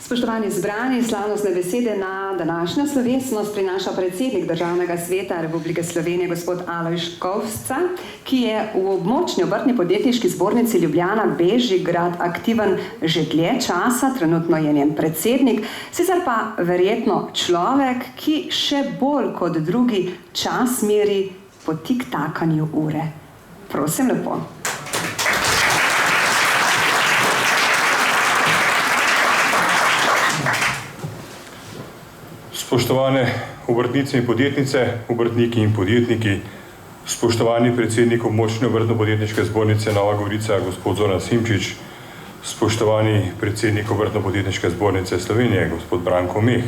Spoštovani zbrani, slavnostne besede na današnjo slovesnost prinaša predsednik Državnega sveta Republike Slovenije, gospod Alojz Škovsca, ki je v območni obrtni podjetniški zbornici Ljubljana Bežigrad aktiven že dlje časa, trenutno je njen predsednik, sicer pa verjetno človek, ki še bolj kot drugi čas meri po tik-takanju ure. Prosim lepo. Spoštovane obrtnice in podjetnice, obrtniki in podjetniki, spoštovani predsednik območne obrtno-podjetniške zbornice Nova Gorica, gospod Zoran Simčič, spoštovani predsednik obrtno-podjetniške zbornice Slovenije, gospod Branko Meh,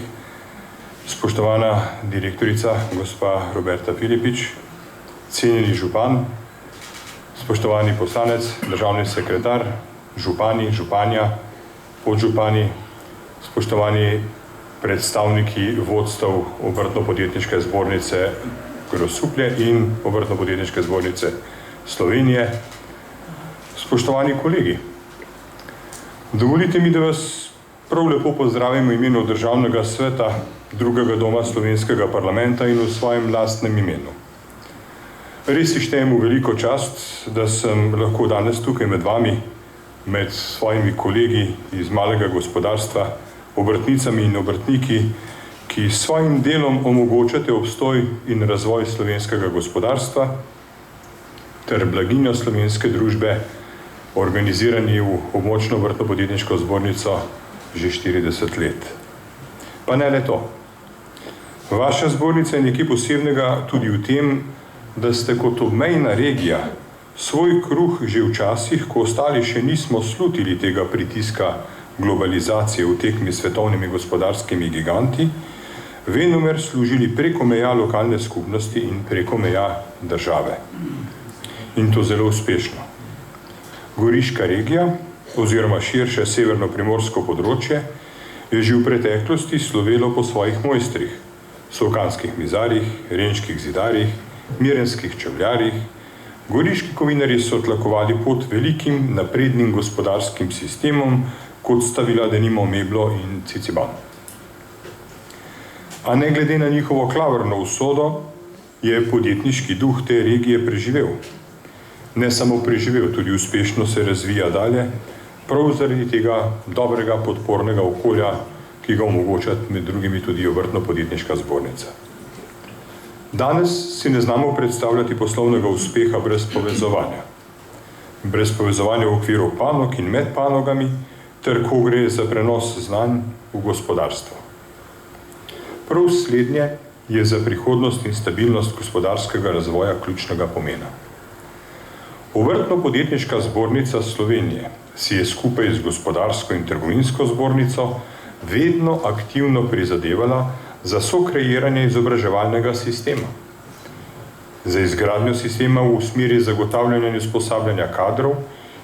spoštovana direktorica, gospa Roberta Filipič, cenjeni župan, spoštovani poslanec, državni sekretar, župani, županja, podžupani, spoštovani predstavniki vodstev obrtno-podjetniške zbornice Grosuplje in obrtno-podjetniške zbornice Slovenije, spoštovani kolegi. Dovolite mi, da vas prav lepo pozdravim v imenu Državnega sveta drugega doma slovenskega parlamenta in v svojem lastnem imenu. Res si štejem v veliko čast, da sem lahko danes tukaj med vami, med svojimi kolegi iz malega gospodarstva, obrtnicami in obrtniki, ki s svojim delom omogočate obstoj in razvoj slovenskega gospodarstva ter blaginjo slovenske družbe, organizirani v območno obrtno-podjetniško zbornico že 40 let. Pa ne le to. Vaša zbornica je nekaj posebnega tudi v tem, da ste kot obmejna regija svoj kruh že včasih, ko ostali še nismo slutili tega pritiska globalizacije v tekmi s svetovnimi gospodarskimi giganti, venomer služili preko meja lokalne skupnosti in preko meja države. In to zelo uspešno. Goriška regija, oziroma širše severno-primorsko področje, je že v preteklosti slovelo po svojih mojstrih, solkanskih mizarjih, renških zidarjih, mirenskih čevljarjih. Goriški kovinarji so tlakovali pot velikim naprednim gospodarskim sistemom, kot sta bila denimo Meblo in Ciciban. A ne glede na njihovo klavrno usodo, je podjetniški duh te regije preživel. Ne samo preživel, tudi uspešno se razvija dalje, prav zaradi tega dobrega podpornega okolja, ki ga omogoča med drugimi tudi obrtno-podjetniška zbornica. Danes si ne znamo predstavljati poslovnega uspeha brez povezovanja. Brez povezovanja v okviru panog in med panogami, ter ko gre za prenos znanj v gospodarstvo. Prav slednje je za prihodnost in stabilnost gospodarskega razvoja ključnega pomena. Obrtno-podjetniška zbornica Slovenije si je skupaj z gospodarsko in trgovinsko zbornico vedno aktivno prizadevala za sokreiranje izobraževalnega sistema, za izgradnjo sistema v smeri zagotavljanja in usposabljanja kadrov,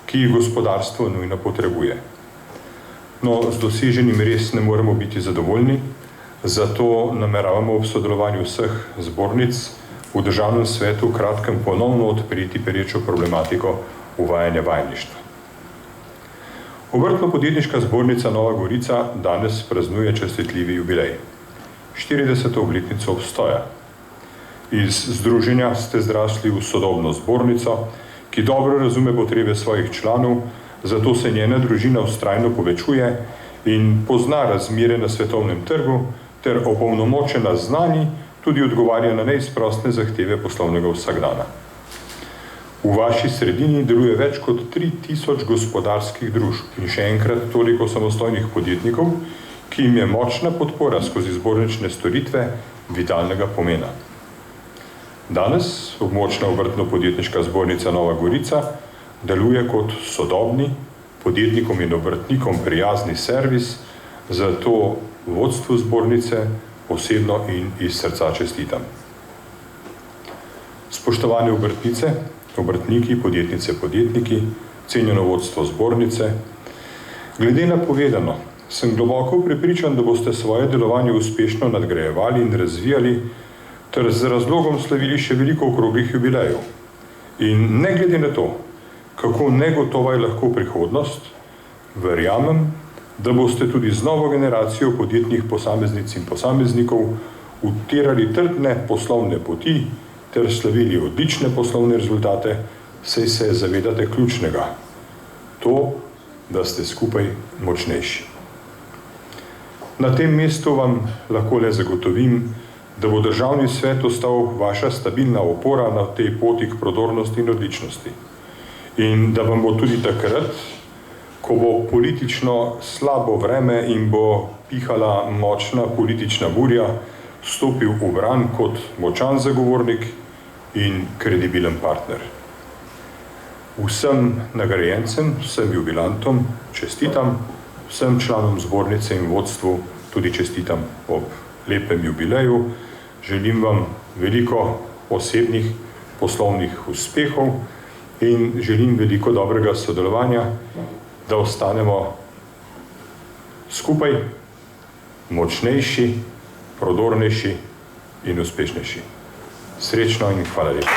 ki jih gospodarstvo nujno potrebuje. No, z doseženim res ne moremo biti zadovoljni, zato nameravamo ob sodelovanju vseh zbornic v Državnem svetu kratkem ponovno odpreti perečo problematiko uvajanja vajeništva. Obrtno-podjetniška zbornica Nova Gorica danes praznuje častitljivi jubilej, 40. obletnico obstoja. Iz združenja ste zrasli v sodobno zbornico, ki dobro razume potrebe svojih članov, zato se njena družina vztrajno povečuje in pozna razmere na svetovnem trgu ter opolnomočena znanji tudi odgovarja na neizprostne zahteve poslovnega vsakdana. V vaši sredini deluje več kot 3000 gospodarskih družb in še enkrat toliko samostojnih podjetnikov, ki jim je močna podpora skozi zbornične storitve vitalnega pomena. Danes območna obrtno-podjetniška zbornica Nova Gorica deluje kot sodobni, podjetnikom in obrtnikom prijazni servis, zato vodstvu zbornice osebno in iz srca čestitam. Spoštovane obrtnice, obrtniki, podjetnice, podjetniki, cenjeno vodstvo zbornice, glede na povedano, sem globoko prepričan, da boste svoje delovanje uspešno nadgrajevali in razvijali, ter z razlogom slavili še veliko okroglih jubilejev. In ne glede na to, kako negotova je lahko prihodnost, verjamem, da boste tudi z novo generacijo podjetnih posameznic in posameznikov utirali trdne poslovne poti ter slavili odlične poslovne rezultate, saj se zavedate ključnega. To, da ste skupaj močnejši. Na tem mestu vam lahko le zagotovim, da bo Državni svet ostal vaša stabilna opora na tej poti k prodornosti in odličnosti. In da vam bo tudi takrat, ko bo politično slabo vreme in bo pihala močna politična burja, stopil v bran kot močan zagovornik in kredibilen partner. Vsem nagrajencem, vsem jubilantom čestitam, vsem članom zbornice in vodstvu tudi čestitam ob lepem jubileju. Želim vam veliko osebnih poslovnih uspehov in želim veliko dobrega sodelovanja, da ostanemo skupaj močnejši, prodornejši in uspešnejši. Srečno in hvala lepa.